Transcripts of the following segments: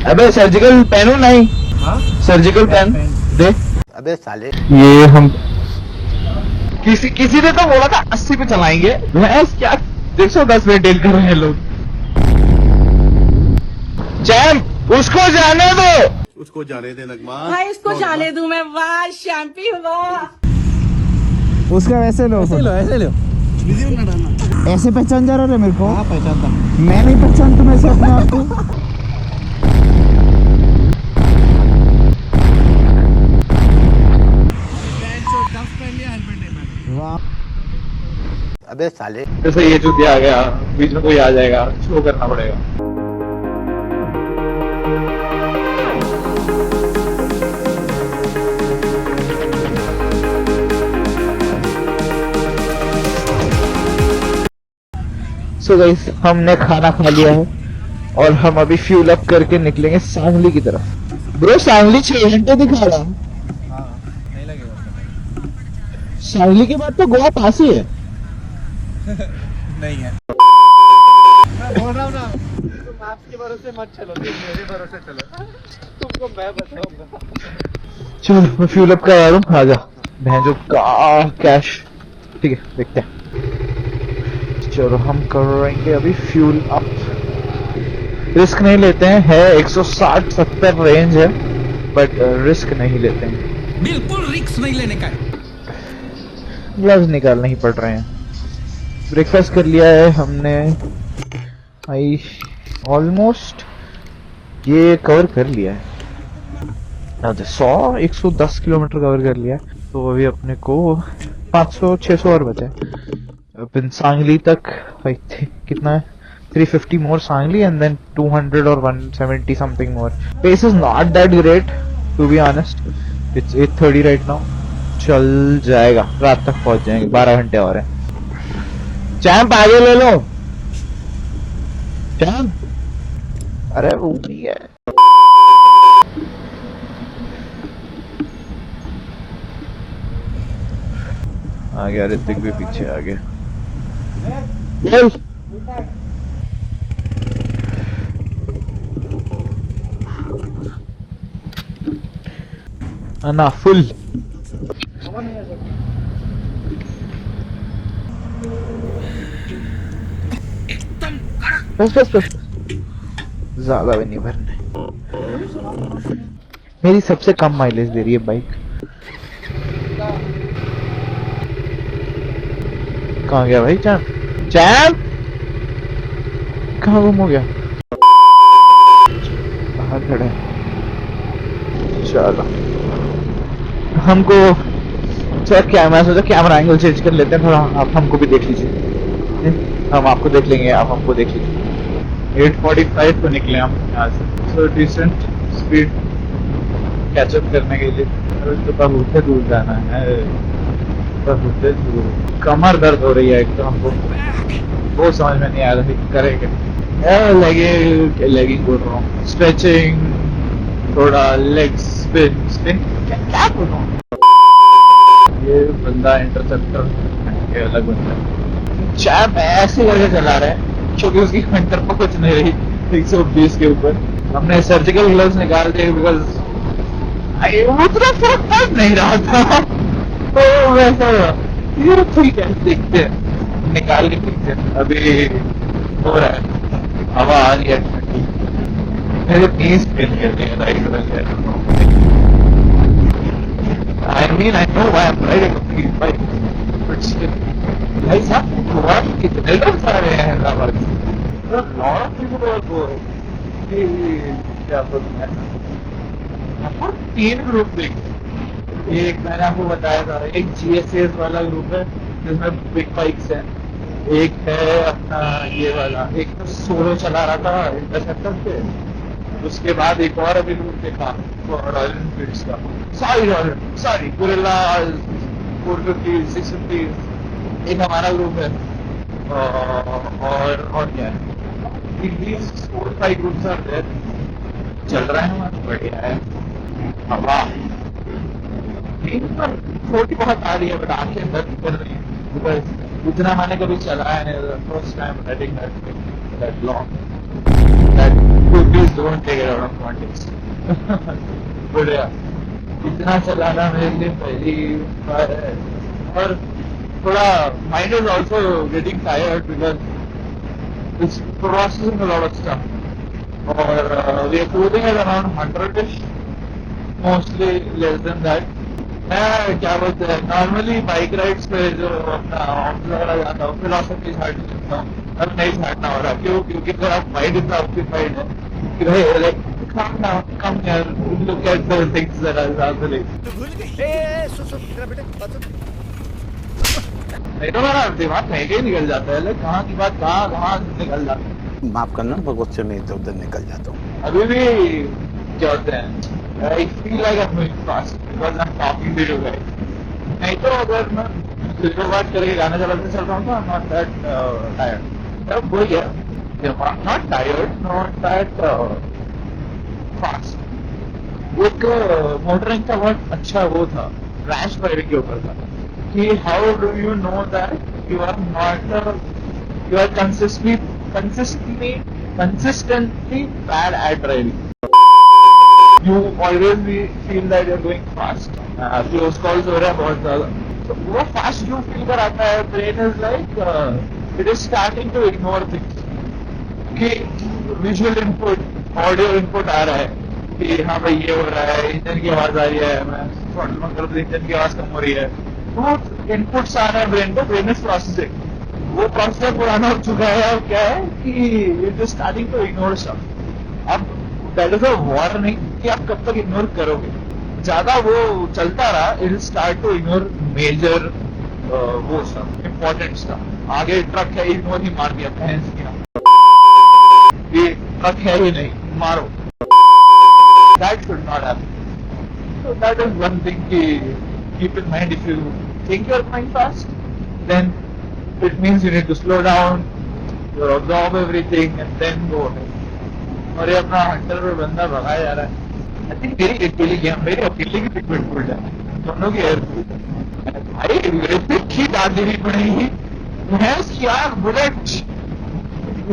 अबे surgical pen हो नहीं? हाँ सर्जिकल पेन दे। अबे साले ये हम किसी ने तो बोला था 80 पे चलाएंगे। भैंस क्या 110 मेंटेन कर रहे हैं लोग। चैम्प उसको जाने दो। उसको जाने दे नगमा। भाई इसको जाने दूं मैं। वाह शैम्पी वाह। उसका वैसे लो, ऐसे लो, ऐसे लो, ऐसे पहचान जा रहा है मेरे को। हाँ पहचानता, मैं नहीं पहचान तुम्हें से अपने आप को। अबे साले जैसे ये जो दिया गया बीच में कोई आ जाएगा, शो करना पड़ेगा। सो गाइस हमने खाना खा लिया है और हम अभी फ्यूल अप करके निकलेंगे सांगली की तरफ। ब्रो सांगली 6 घंटे दिखा रहा है। नहीं लगेगा। सांगली के बाद तो गोवा पास ही है। नहीं है, मैं बोल रहा हूँ ना, तुम आपके भरोसे मत चलो, तुम मेरे भरोसे चलो, तुमको मैं बताऊंगा। चलो मैं फ्यूल अप करा रहा हूँ, आजा। भैंजो का कैश। ठीक है देखते हैं। चलो हम करेंगे अभी फ्यूल अप। रिस्क नहीं लेते हैं, है 160-70 रेंज है, बट रिस्क नहीं लेते हैं। बिल्कुल रिस्क नहीं लेने का। ग्लव्स निकालने ही पड़ रहे हैं। ब्रेकफास्ट कर लिया है हमने। आई ऑलमोस्ट ये कवर कर लिया है। 110 किलोमीटर कवर कर लिया है। तो अभी अपने को 500-600 और बचा है। अब सांगली तक आई थिंक कितना है, 350 more Sangli and then 200 or 170 something more. Pace is not that great to be honest. It's 8:30 right now. चल जाएगा, रात तक पहुंच जाएंगे, 12 घंटे और हैं। चैम्प आगे ले लो। चैम्प अरे वो नहीं है। आ गया ऋतिक भी पीछे आ गया। ना फुल बस बस बस ज्यादा भी नहीं भरना है। मेरी सबसे कम माइलेज दे रही है बाइक। कहाँ गया भाई चैम्प? चैम्प कहाँ गुम हो गया? बाहर खड़ा है। चलो हमको क्या मैं सोचा कैमरा एंगल चेंज कर लेते हैं थोड़ा, आप हमको भी देख लीजिए। हम आपको देख लेंगे, आप हमको देख लीजिए। 8:45 को निकले हम यहाँ से। सो डिसेंट स्पीड कैचअप करने के लिए। तो बहुत दूर जाना है, बहुत दूर। कमर दर्द हो रही है एक तो हमको, वो समझ में नहीं आ रहा है करेंगे। लेगिंग बोल रहा हूँ, स्ट्रेचिंग, थोड़ा लेग स्पिन स्पिन क्या बोल रहा हूँ। ये बंदा इंटरसेप्टर के अलग बंदा है। चैप ऐसे करके चला रहा है क्योंकि उसकी कंटर पर कुछ नहीं रही 120 के ऊपर। हमने सर्जिकल ग्लव्स निकाल दिए बिकॉज उतना फर्क पड़ नहीं रहा था। तो वैसा ये ठीक है, देखते हैं निकाल के देखते हैं। अभी हो रहा है, हवा आ रही है ठंडी। मेरे नीज पेन कर रहे हैं राइट वाले। I mean, I know why I'm riding a big bike, but still, भाई साहब गोवा में कितने लोग आ रहे हैं हैदराबाद से? lot of people are going. क्या बोलूं मैं? आपको 3 ग्रुप देखे। एक मैंने आपको बताया था, एक GSAs वाला ग्रुप है जिसमें बिग बाइक्स है। एक है अपना ये वाला, एक तो सोलो चला रहा था इंटरसेप्टर पे। उसके बाद एक और अभी ग्रुप देखा रॉयल एनफील्ड्स का, सॉरी गुरिल्ला 450, 650। एक हमारा ग्रुप है और क्या है, 4-5 ग्रुप्स आर देयर। चल रहा है हमारा, बढ़िया है। हवा छोटी बहुत आ रही है बट आंखें दर्द कर रही है बिकॉज उतना मैंने कभी चलाया नहीं। First time riding that long, that good please don't take it out of context. बढ़िया, इतना चलाना मेरे लिए पहली बार है और थोड़ा mind is also getting tired because it's processing a lot of stuff और we are cruising at around 100-ish, mostly less than that. मैं क्या बोलते हैं नॉर्मली बाइक राइड्स पे जो अपना ऑफिस वगैरह जाता हूँ फिलोसफी छाट सकता हूँ, अब नहीं छाटना हो रहा। क्यों? क्योंकि मेरा माइंड इतना ऑक्यूपाइड है कि भाई like come here, look at the things that are happening. नहीं तो मेरा दिमाग कहीं कहीं निकल जाता है, लाइक कहाँ की बात कहाँ निकल जाता है। माफ करना पर गुस्से में इधर उधर निकल जाता हूँ। अभी भी क्या होते हैं I feel like I'm moving fast because I'm talking to you guys. नहीं तो अगर मैं सिल्वर बात करके गाना चलाते चल रहा हूँ तो I'm not that tired. तब वही है, I'm not tired, not that fast. एक मोटरिंग का बहुत अच्छा वो था, रैश ड्राइविंग के ऊपर था कि how do you know that you are not you are consistently bad at driving. You always feel that you're going fast. Close calls हो रहा है बहुत ज़्यादा, तो वो fast जो feel कराता है, brain is like it is starting to ignore things. कि visual input, audio input आ रहा है कि हाँ भाई ये हो रहा है, इंजन की आवाज आ रही है, मैं throttle बंद करूँ तो इंजन की आवाज कम हो रही है, तो इनपुट्स आ रहे हैं ब्रेन को, ब्रेन इज प्रोसेसिंग। वो प्रोसेसर पुराना हो चुका है और क्या है कि it is starting to ignore stuff. अब दैट इज अ वार्निंग कि आप कब तक इग्नोर करोगे, ज्यादा वो चलता रहा it will start to ignore major वो स्टफ, इम्पोर्टेंट स्टफ। आगे ट्रक है, इग्नोर ही मार दिया, भैंस किया, ये ट्रक है ही नहीं, मारो। That should not happen. So that is one thing कि keep in mind, if you think you are going fast, then it means you need to slow down, you absorb everything and then go ahead. और ये अपना Hunter पे बंदा भगाया जा रहा है। आई थिंक मेरी अकेली गेम, मेरी अकेले की पिटमेंट फुल है, दोनों की एयर भाई रेपिड की डाल देनी पड़ेगी। भैंस की आग बुलेट,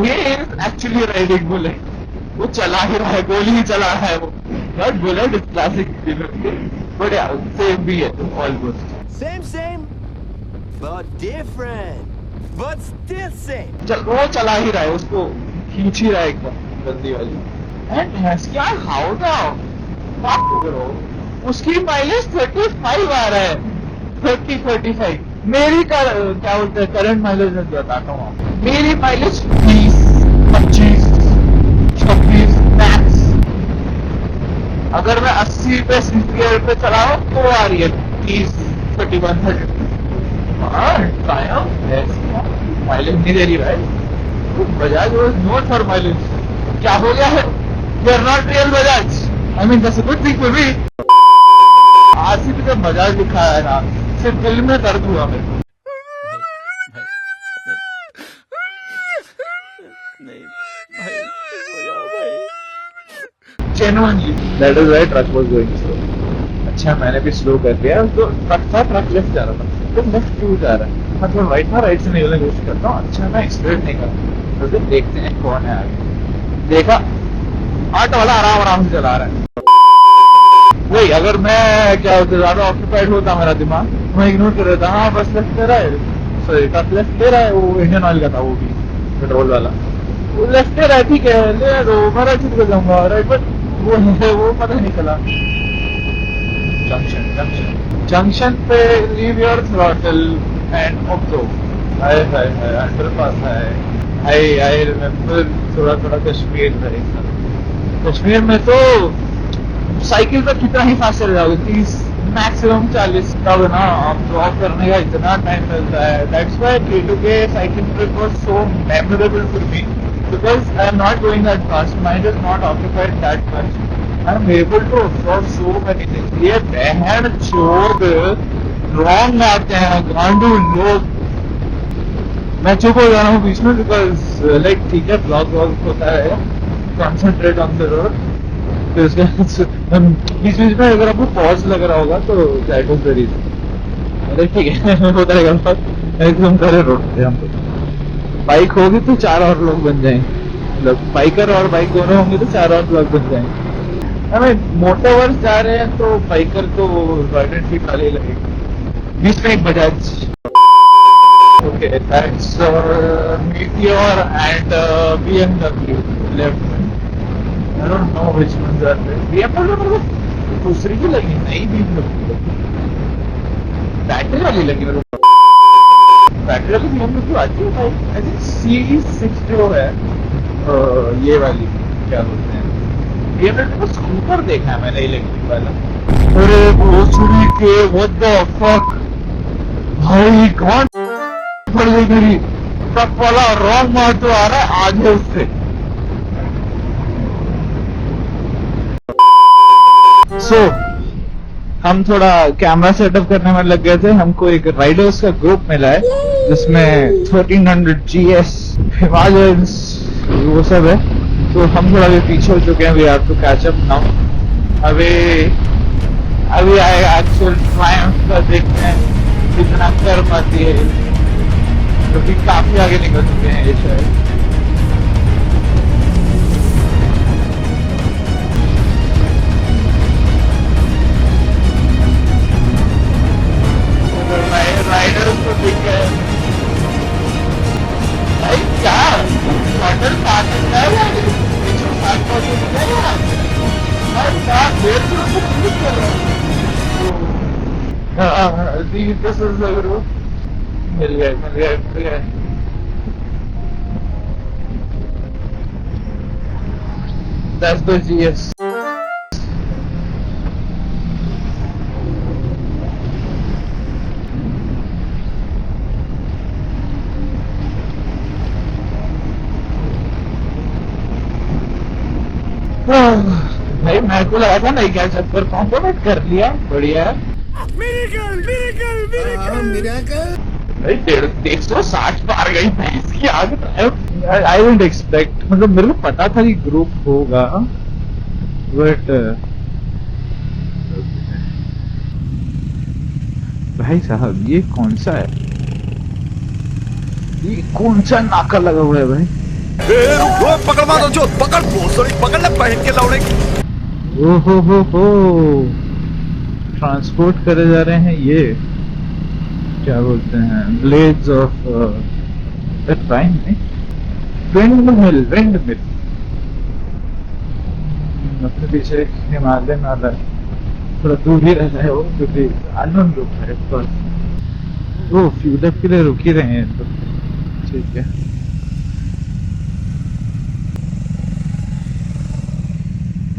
ये एक्चुअली राइडिंग बुलेट, वो चला ही रहा है, गोली ही चला रहा है वो, बट बुलेट इज क्लासिक। बढ़िया, सेम भी है almost, Same, but different. But still same. वो चला ही रहा है, उसको खींच ही रहा है एकदम गंदी वाली। एंड भैंस की आग हाउ डाउन, उसकी माइलेज 35 आ रहा है, 30-35। मेरी क्या बोलते हैं करंट माइलेज में बताता हूँ आपको, मेरी माइलेज 20, 25, 26 मैक्स। अगर मैं 80 पे सीसीआर पे चलाऊं तो आ रही है 30, 31, 30। माइलेज नहीं दे रही भाई, Bajaj was not for mileage. क्या हो गया है, you are not real Bajaj, I mean that's a good thing for me. RCB का बजाज लिखा है ना, सिर्फ दिल में दर्द हुआ मेरे को। Genuinely, that is why truck was going slow. अच्छा मैंने भी स्लो कर दिया, तो ट्रक लेफ्ट जा रहा था, तो लेफ्ट क्यों जा रहा है, मतलब राइट ना, राइट से निकलने की कोशिश करता हूँ। अच्छा मैं एक्सप्रेस नहीं करता, तो फिर देखते हैं कौन है आगे। देखा ऑटो वाला आराम से चला रहा है। वही अगर मैं क्या होता ज्यादा ऑक्यूपाइड होता मेरा दिमाग, मैं इग्नोर कर देता, हाँ बस लेफ्ट ले रहा है, सॉरी ट्रक लेफ्ट ले रहा है, वो इंडियन ऑयल का था, वो भी पेट्रोल वाला, वो लेफ्ट ले रहा है, ठीक है ले दो, मैं राइट से जाऊंगा, राइट, बट वो पता नहीं चला। जंक्शन पे leave your throttle and observe. High underpass है। आई रिमेम्बर थोड़ा कश्मीर में, कश्मीर में तो साइकिल पे कितना ही फास्ट चल जाओगे, 30 मैक्सिमम 40। तब ना आप ड्रॉप करने का इतना टाइम मिलता है। That's why K2K cycle trip was so memorable for me, because I am not going that fast, mind is not occupied that much, I am able to absorb so many things। ये बहन चोद wrong में आते हैं गांडू लोग, मैं चुप हो जा रहा हूँ बीच में, बिकॉज लाइक ठीक है ब्लॉग होता है, कॉन्सेंट्रेट ऑन द रोड। फिर उसके बीच बीच में अगर आपको पॉज लग रहा होगा तो दैट वाज द रीजन। अरे ठीक है होता रहेगा, एकदम करे रोड पे हम बाइक होगी तो 4 और लोग बन जाएंगे, मतलब बाइकर और बाइक दोनों होंगे तो 4 और ब्लॉग बन जाएंगे। हमें मोटोवर्स जा रहे हैं तो बाइकर तो रॉयल एनफील्ड वाले ही लगेंगे। बीच में एक Bajaj. Okay that's Meteor and BMW left में। I don't know which ones are BMW दूसरी की लगी, नई BMW बैटरी वाली लगी मेरे को। बैटरी वाली BMW आती है भाई, आई थिंक C6 जो है ये वाली क्या बोलते हैं, BMW का स्कूटर देखा है मैंने इलेक्ट्रिक वाला। अरे भोसड़ी के व्हाट द फक भाई, कौन पड़ गई मेरी ट्रक वाला रॉन्ग मार तो आ रहा है आगे उससे। सो हम थोड़ा कैमरा सेटअप करने में लग गए थे। हमको एक राइडर्स का ग्रुप मिला है जिसमें 1300 GS हिमालयंस वो सब है। तो हम थोड़ा भी पीछे हो चुके हैं। We have to catch up now. अभी आएगा एक्चुअल ट्रायम्फ का, देखते हैं कितना कर पाती है, क्योंकि काफी आगे निकल चुके हैं ये शायद। राइडर्स को दिख गए भाई, क्या वाटर पार्क है मिल गए। That's the GS. भाई मेरे को लगा था नहीं क्या चक्कर कॉम्प्रोमाइज कर लिया, बढ़िया है। भाई 160 पार गई भैंस की आगे। आई डिडंट एक्सपेक्ट, मतलब मेरे को पता था कि ग्रुप होगा बट भाई साहब ये कौन सा है, ये कौन सा नाका लगा हुआ है भाई। पकड़ मारो जो पकड़ पकड़ ले पहन के लौड़े। हो ट्रांसपोर्ट करे जा रहे हैं ये क्या बोलते हैं, ब्लेड्स ऑफ ट्राइन नहीं, विंड मिल। अपने पीछे हिमालय नाला है, थोड़ा दूर ही रहता है वो क्योंकि अननोन ग्रुप है। वो फ्यूल अप के लिए रुक ही रहे हैं तो ठीक है।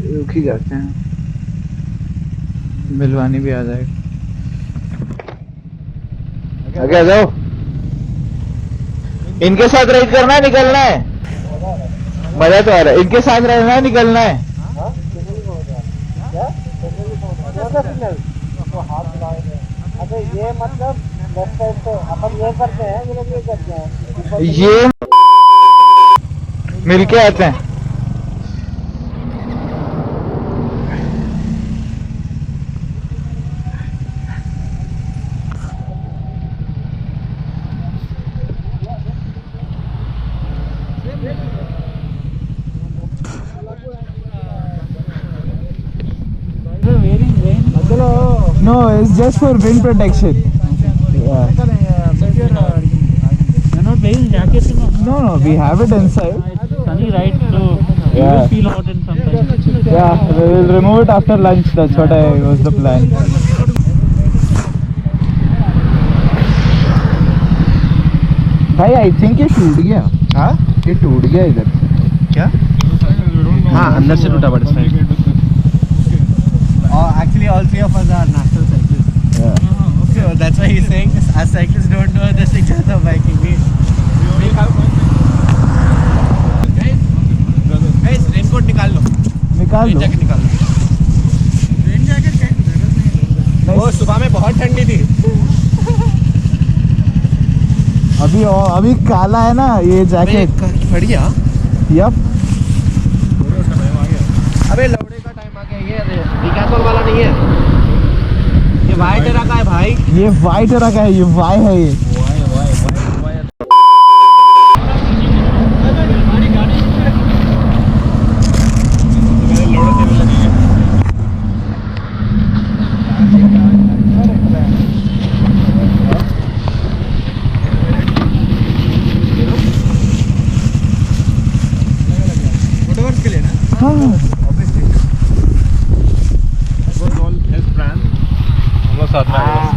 रुक ही जाते हैं, मिलवानी भी आ जाएगी। आगे आ जाओ, इनके साथ राइड करना है, निकलना है, मजा तो आ रहा है। इनके साथ रहना है, निकलना है। ये मतलब लेफ्ट साइड से अपन ये करते हैं, ये लोग ये करते हैं, ये मिलके आते हैं। No, it's just for wind protection. Yeah. You're not wearing jackets? No, we have it inside. Sunny, right? So you Yeah. will feel hot in some time. Yeah, we will remove it after lunch. That's what was the plan. भाई I think ये टूट गया। हाँ? ये टूट गया इधर से। क्या? हाँ, अंदर से टूटा पड़ा side. actually all three of us are national cyclists. Yeah. Okay, well, that's why he's saying as cyclists don't know the signals of biking. We have guys raincoat निकाल लो, निकाल लो। जैकेट निकाल लो। रेन जैकेट क्या जरूरत नहीं है, वो सुबह में बहुत ठंडी थी। अभी काला है ना ये जैकेट। बढ़िया। यप। अबे लौड़े का टाइम आ गया, ये डिकैथलॉन वाला नहीं है, ये वाई टेरा का है भाई। ये वाई टेरा का है, ये वाई है ये। हाँ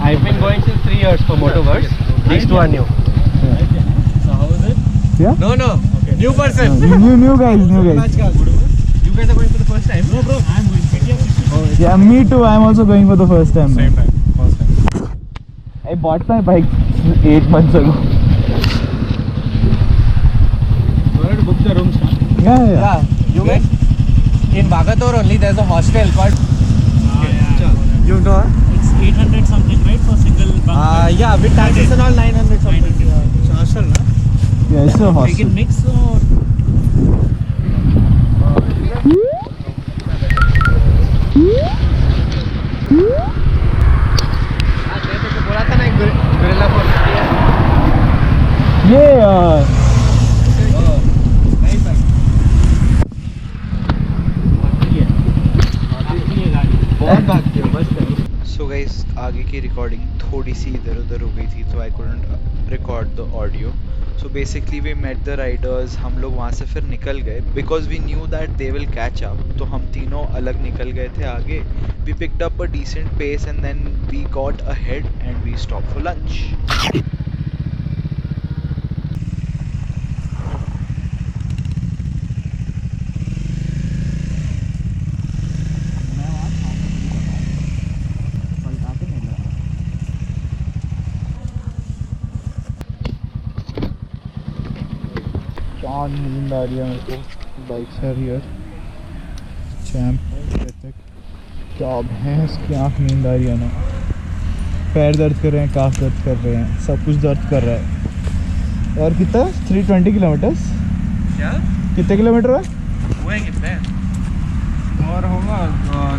I've been going since 3 years for Motoverse. These two are new. Yeah? No. New person. New guys. You guys are going for the first time? No, bro. I'm going. Yeah, me too. I'm also going for the first time. Same time, first time. I bought my bike 8 months ago. You already booked the rooms, huh? Yeah. You guys? In Bagator only there's a hostel called. You know? It's 800 something, right, for single bunk? Yeah, with taxes and all 900 something. It's hostel, na? Yeah, it's a Take hostel. it mix or? बोला था ना एक gorilla force है। ये बहुत भागती है बस। सो गाइस आगे की रिकॉर्डिंग थोड़ी सी इधर उधर हो गई थी, तो I couldn't record the audio. So basically we met the riders. हम लोग वहाँ से फिर निकल गए because we knew that they will catch up. तो हम तीनों अलग निकल गए थे आगे. We picked up a decent pace and then we got ahead and we stop for lunch. नींद आ रही है मेरे को. Bikes are here. चैम्प क्या भैंस की आँख नींद आ रही है ना. पैर दर्द कर रहे हैं, काफ दर्द कर रहे हैं, सब कुछ दर्द कर रहा है. और कितना 320 किलोमीटर्स. क्या? कितने किलोमीटर है? हुए कितने? और होगा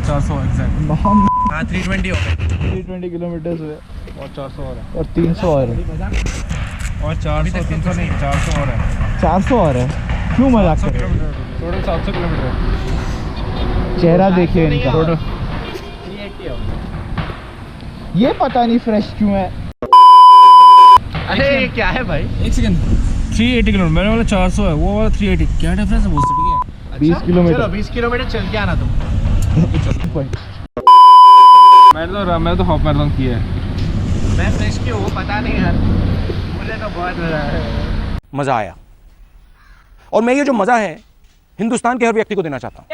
400 एग्जैक्ट. हाँ 320 हो गए. 320 किलोमीटर्स हुए और 400 और है. और 300 और है. और 400 300 नहीं 400 और है. 400 और है. क्यों मजाक कर रहे हो? टोटल 700 किलोमीटर है. चेहरा देखिए इनका. टोटल 380 हो. ये पता नहीं फ्रेश क्यों है. अरे ये क्या है भाई? एक सेकंड. 380 किलोमीटर. मैंने बोला 400 है, वो वाला 380. क्या डिफरेंस है वो ठीक है. 20 किलोमीटर. चलो 20 किलोमीटर चल के आना तुम. मैंने तो हाफ मैराथन किया है. मैं फ्रेश क्यों हूँ पता नहीं यार. मुझे तो बहुत मजा आया. मजा आया और मैं ये जो मजा है हिंदुस्तान के हर व्यक्ति को देना चाहता हूँ.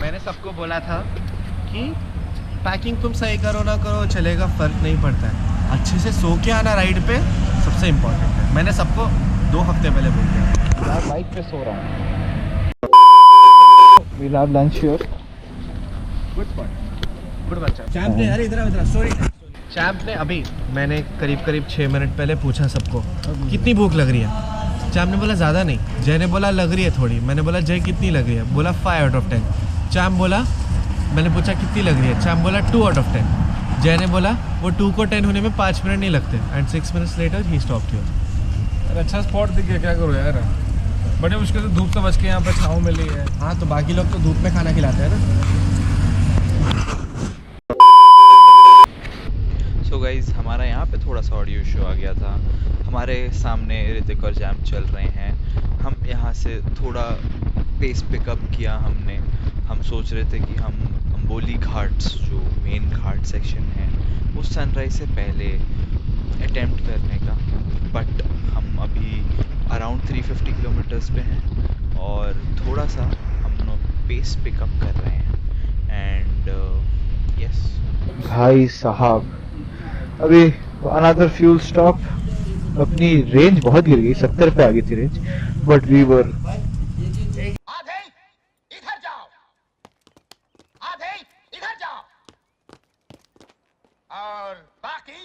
मैंने सबको बोला था कि पैकिंग तुम सही करो ना करो चलेगा, फर्क नहीं पड़ता है. अच्छे से सो के आना राइड पे सबसे इम्पोर्टेंट है. मैंने सबको 2 हफ्ते पहले बोल दिया. यार बाइक पे सो रहा हूँ. We'll have lunch here. Good बच्चा. चैम्प ने अरे इधर सॉरी. चैम्प ने अभी मैंने करीब 6 मिनट पहले पूछा सबको कितनी भूख लग रही है. चैम्प ने बोला ज़्यादा नहीं. जय ने बोला लग रही है थोड़ी. मैंने बोला जय कितनी लग रही है? बोला 5 आउट ऑफ 10. चैम्प बोला मैंने पूछा कितनी लग रही है? चैम्प बोला 2 आउट ऑफ 10. जय ने बोला वो 2 को 10 होने में 5 मिनट नहीं लगते. And 6 minutes later he stopped here. अरे अच्छा स्पॉट दिख गया, क्या करो यार. बड़े मुश्किल से धूप से बच के यहाँ पे छाँव मिली है. हाँ तो बाकी लोग तो धूप में खाना खिलाते हैं ना. सो गाइज हमारा यहाँ पे थोड़ा सा ऑडियो इशू आ गया था. हमारे सामने ऋतिक और जैम चल रहे हैं. हम यहाँ से थोड़ा पेस पिकअप किया हमने. हम सोच रहे थे कि हम अंबोली घाट्स जो मेन घाट सेक्शन है उस सनराइज से पहले अटेम्प्ट करने का. बट हम अभी अराउंड 350 किलोमीटर्स पे हैं और थोड़ा सा हम लोग पेस पिकअप कर रहे हैं. एंड यस भाई साहब अभी अनदर फ्यूल स्टॉप. अपनी रेंज बहुत गिर गई. 70 पे आ गई थी रेंज. बट वी वर आधे इधर जाओ, आधे इधर जाओ और बाकी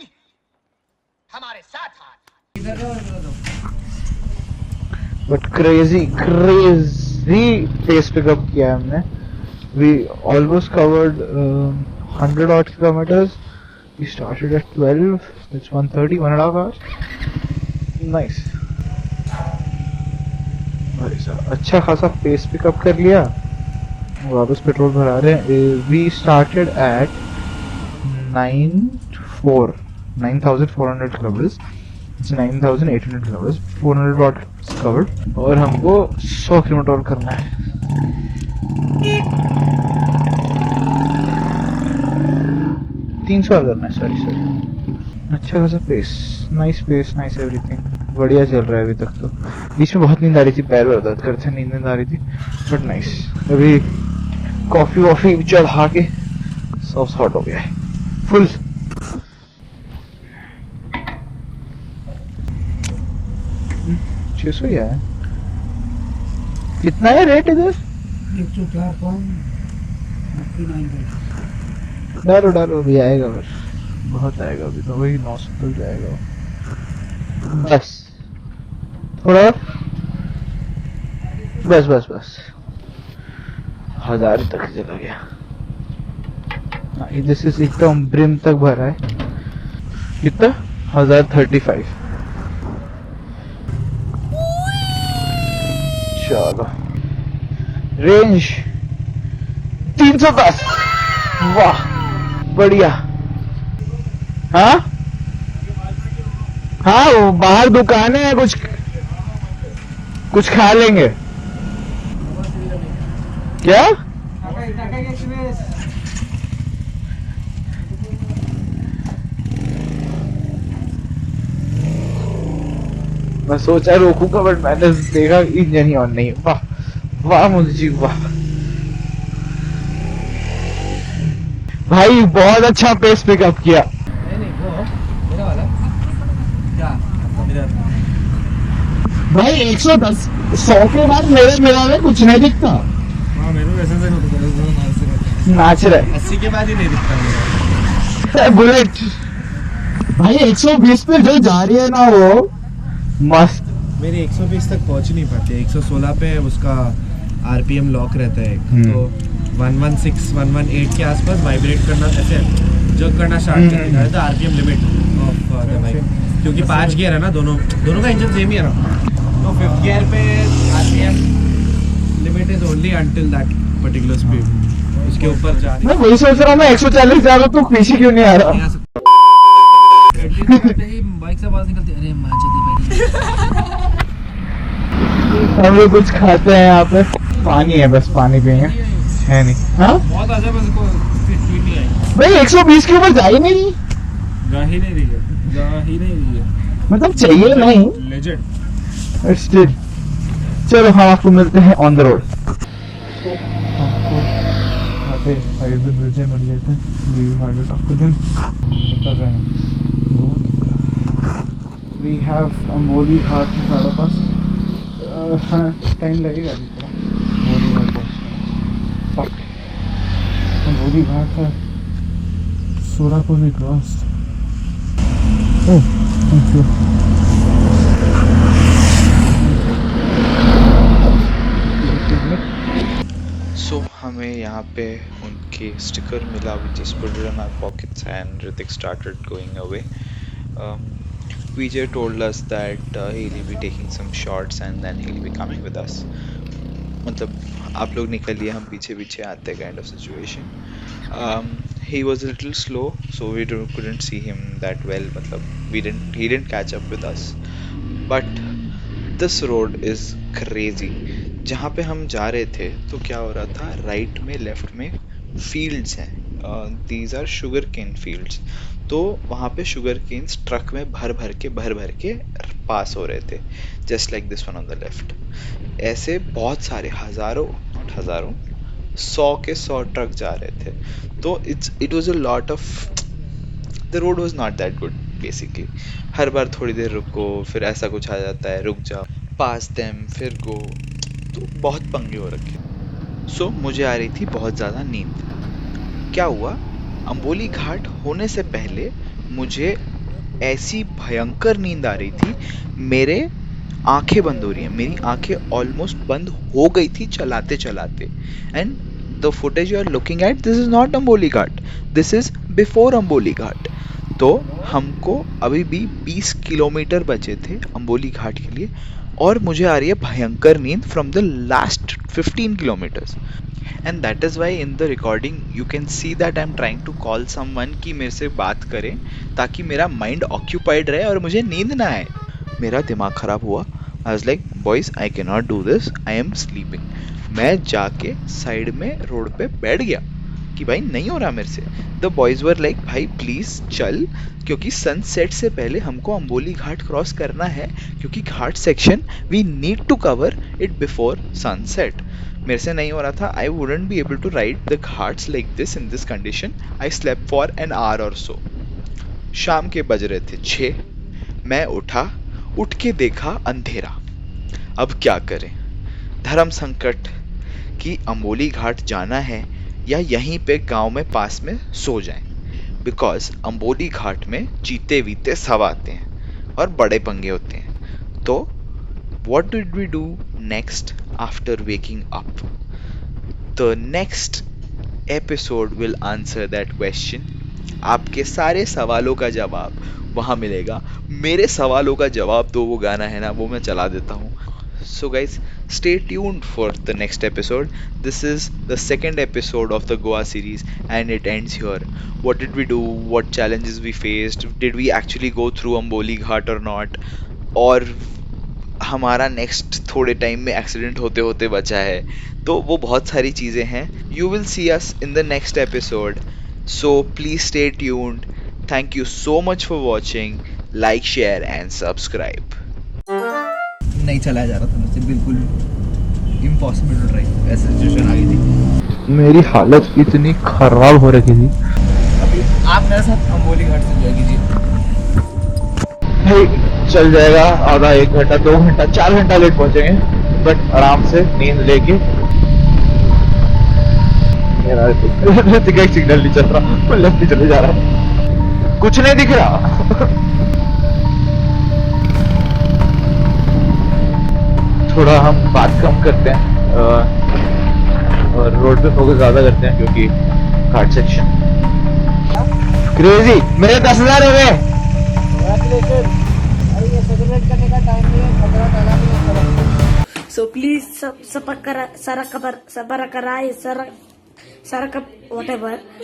हमारे साथ हाथ. बट क्रेजी पेस पिकअप किया है हमने. We almost covered 100 odd kilometers. We started at 12. It's 1:30, 1.5 hours. Nice. भाई साहब अच्छा खासा पेस पिकअप कर लिया. वापस पेट्रोल भरा रहे हैं. We started at 9,400 kilometers. It's 9,800 kilometers. 400 odd covered और हमको 100 किलोमीटर और करना है। तीन 300 करना है, सॉरी। अच्छा खासा पेस, नाइस एवरीथिंग, बढ़िया चल रहा है अभी तक। तो बीच में बहुत नींद आ रही थी, पैर में दर्द करते नींद आ रही थी, बट नाइस। अभी कॉफी वॉफी चढ़ा के सब सॉर्ट हो गया है फुल। छह सौ ही है। कितना है रेट इधर? डालो अभी आएगा, बस बहुत आएगा अभी तो, वही 900 तक जाएगा बस। थोड़ा बस 1000 तक चला गया। इधर से एकदम ब्रिम तक भरा है। कितना? 1035। चलो रेंज 310। वाह बढ़िया। हाँ वो बाहर दुकान है, कुछ खा लेंगे क्या? मैं सोचा रोकूंगा, बट मैंने देखा इंजन ही ऑन नहीं। वाह मुझे वाह भाई, बहुत अच्छा पेस पिकअप किया। भाई 110 100 के बाद मेरा में कुछ नहीं दिखता। हाँ मेरे को ऐसे से होता है, नाच रहा 80 के बाद ही नहीं दिखता मेरा। है बुलेट। भाई 120 पे जो जा रही है ना वो मस्त। मेरी 120 तक पहुंच नहीं पाती, 116 पे उसका आरपीएम लॉक रहता है तो 116 118 के आसपास वाइब्रेट करना, ऐसे जग करना स्टार्ट कर देता है। तो RPM limit of the bike, क्योंकि 5 गियर है ना, दोनों का इंजन सेम ही है ना, तो 5th गियर पे RPM limit is only until that particular speed. उसके ऊपर जा रही मैं वही सोच रहा हूँ, मैं 140 जा रहा हूँ, तू पीछे क्यों नहीं आ रहा? बाइक से आवाज निकलती, अरे हम लोग कुछ खाते हैं यहाँ पे, पानी है, बस पानी पियेंगे, है नहीं। हाँ बहुत आजा, बस को स्पीड नहीं आई, भाई 120 के ऊपर जा ही नहीं रही है मतलब चाहिए नहीं लेजेंड। स्टिल। चलो हम आपको मिलते हैं on the road. We have Amboli Ghat के सारा पास। टाइम लगेगा अभी थोड़ा अम्बोली घाट का सोलापुर भी cross. Oh thank you. So हमें यहाँ पे उनके स्टिकर मिला which is put it in our pockets and Ritik started going away. Vijay told us that he'll be taking some shots and then he'll be coming with us. मतलब आप लोग निकलिए, हम पीछे पीछे आते kind of situation. He was a little slow so we couldn't see him that well. मतलब he didn't catch up with us. But this road is crazy. जहाँ पे हम जा रहे थे तो क्या हो रहा था, राइट में लेफ्ट में फील्ड्स हैं, these are sugar cane fields. तो वहाँ पे शुगर केन्स ट्रक में भर भर के पास हो रहे थे, just like this one on the left. ऐसे बहुत सारे हज़ारों 100 के 100 ट्रक जा रहे थे। तो it was a lot of, the road was not that good basically. हर बार थोड़ी देर रुको, फिर ऐसा कुछ आ जाता है, रुक जाओ, पास देम, फिर गो, तो बहुत पंगे हो रखे। सो मुझे आ रही थी बहुत ज़्यादा नींद। क्या हुआ, अम्बोली घाट होने से पहले मुझे ऐसी भयंकर नींद आ रही थी, मेरे आंखें बंद हो रही हैं, मेरी आंखें ऑलमोस्ट बंद हो गई थी चलाते चलाते। And the footage you are looking at, this is not Amboli Ghat, this is before Amboli Ghat. तो हमको अभी भी 20 किलोमीटर बचे थे अम्बोली घाट के लिए, और मुझे आ रही है भयंकर नींद from the last 15 kilometres. And that is why in the recording you can see that I am trying to call someone कि मेरे से बात करें ताकि मेरा माइंड ऑक्यूपाइड रहे और मुझे नींद ना आए। मेरा दिमाग ख़राब हुआ, I was like boys I can not do this, I am sleeping. मैं जाके साइड में रोड पे बैठ गया कि भाई नहीं हो रहा मेरे से। द बॉयज वर लाइक भाई प्लीज चल, क्योंकि सनसेट से पहले हमको अंबोली घाट क्रॉस करना है, क्योंकि ghat section we need to cover it before sunset. मेरे से नहीं हो रहा था, I wouldn't be able to ride the ghats like this in this condition. I slept for an hour और सो। शाम के बज रहे थे 6। मैं उठा, उठ के देखा अंधेरा। अब क्या करें, धर्म संकट कि अंबोली घाट जाना है या यहीं पे गांव में पास में सो जाएं, बिकॉज अंबोली घाट में चीते वीते सब आते हैं और बड़े पंगे होते हैं। तो what did we do next after waking up? The next episode will answer that question. आपके सारे सवालों का जवाब वहाँ मिलेगा। मेरे सवालों का जवाब दो वो गाना है ना, वो मैं चला देता हूँ। So guys, stay tuned for the next episode. This is the second episode of the Goa series and it ends here. What did we do? What challenges we faced? Did we actually go through Amboli Ghat or not? और हमारा next थोड़े time में accident होते होते बचा है, तो वो बहुत सारी चीज़ें हैं। You will see us in the next episode, so please stay tuned. Thank you so much for watching. Like, share and subscribe. नहीं चलाया जा रहा था मुझसे, बिल्कुल इम्पॉसिबल टू ड्राइव, ऐसी सिचुएशन आ गई थी। मेरी हालत इतनी खराब हो रखी थी। अभी आप मेरे साथ अंबोली घाट से एंजॉय कीजिए। भाई चल जाएगा, आधा 1 घंटा 2 घंटा 4 घंटा लेट पहुंचेंगे, बट आराम से नींद लेके। मेरा सिग्नल नहीं चल रहा, मैं लेफ्ट चले जा रहा हूँ, कुछ नहीं दिख रहा। थोड़ा हम बात कम करते हैं और रोड पे फोकस ज्यादा करते हैं, क्योंकि घाट सेक्शन क्रेजी। मेरे 10,000 हो गए। So please sub, sub, sara, sara, sara, sara, sara, whatever.